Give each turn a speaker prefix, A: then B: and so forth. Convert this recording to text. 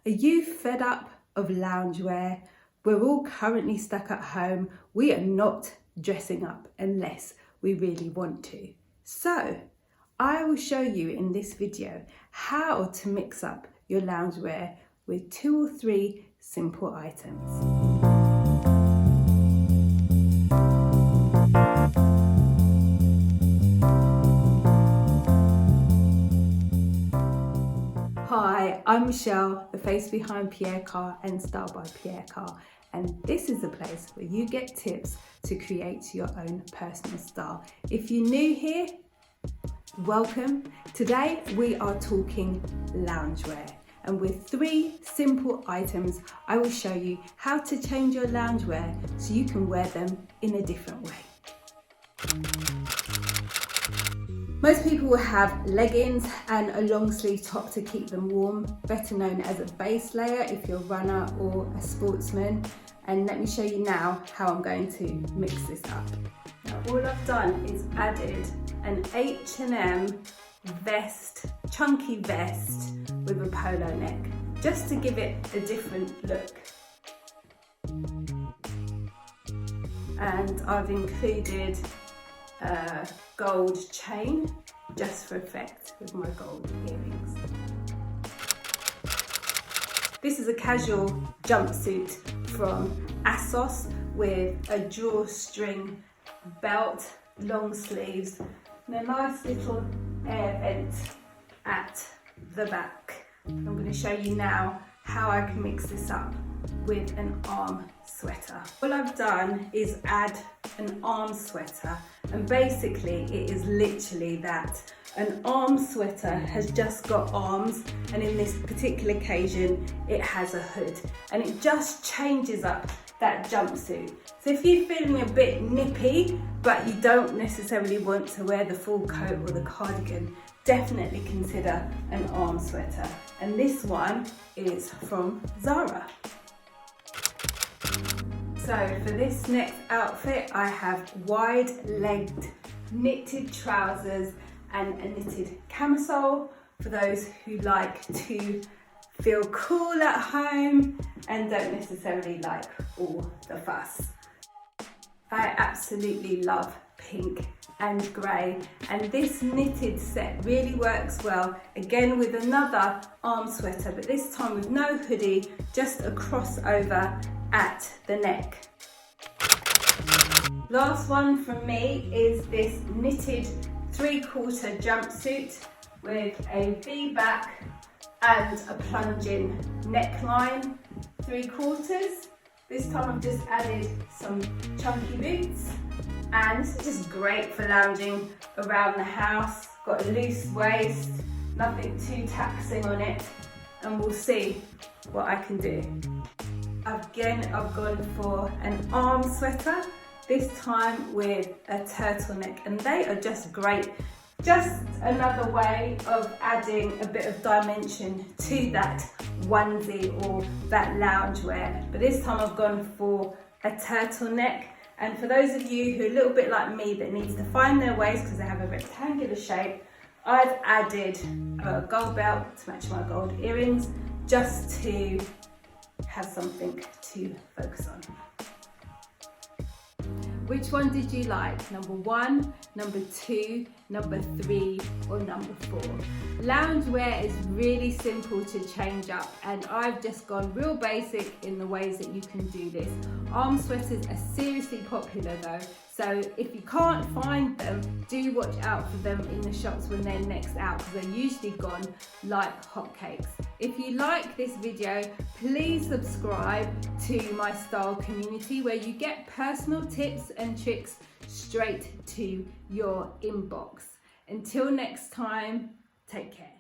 A: Are you fed up of loungewear? We're all currently stuck at home. We are not dressing up unless we really want to. So I will show you in this video how to mix up your loungewear with 2 or 3 simple items. Hi, I'm Michelle, the face behind Pierre-Carr and Style by Pierre-Carr, and this is the place where you get tips to create your own personal style. If you're new here, welcome. Today we are talking loungewear, and with 3 simple items I will show you how to change your loungewear so you can wear them in a different way. Most people will have leggings and a long sleeve top to keep them warm, better known as a base layer if you're a runner or a sportsman. And let me show you now how I'm going to mix this up. Now, all I've done is added an H&M vest, chunky vest with a polo neck, just to give it a different look. And I've included a gold chain just for effect with my gold earrings. This is a casual jumpsuit from ASOS with a drawstring belt, long sleeves, and a nice little air vent at the back. I'm going to show you now how I can mix this up with an arm sweater. All I've done is add an arm sweater, and basically it is literally that. An arm sweater has just got arms, and in this particular occasion it has a hood, and it just changes up that jumpsuit. So if you're feeling a bit nippy but you don't necessarily want to wear the full coat or the cardigan, definitely consider an arm sweater, and this one is from Zara. So for this next outfit I have wide-legged knitted trousers and a knitted camisole for those who like to feel cool at home and don't necessarily like all the fuss. I absolutely love pink and grey, and this knitted set really works well, again with another arm sweater, but this time with no hoodie, just a crossover at the neck. Last one from me is this knitted 3/4 jumpsuit with a V-back and a plunging neckline, 3/4. This time I've just added some chunky boots, and this is just great for lounging around the house. Got a loose waist, nothing too taxing on it, and we'll see what I can do. Again, I've gone for an arm sweater, this time with a turtleneck, and they are just great. Just another way of adding a bit of dimension to that onesie or that loungewear. But this time I've gone for a turtleneck. And for those of you who are a little bit like me that needs to find their waist because they have a rectangular shape, I've added a gold belt to match my gold earrings, just to have something to focus on. Which one did you like? Number 1, number 2, number 3, or number 4? Loungewear is really simple to change up, and I've just gone real basic in the ways that you can do this. Arm sweaters are seriously popular though, so if you can't find them, do watch out for them in the shops when they're next out, because they're usually gone like hotcakes. If you like this video, please subscribe to my style community where you get personal tips and tricks straight to your inbox. Until next time, take care.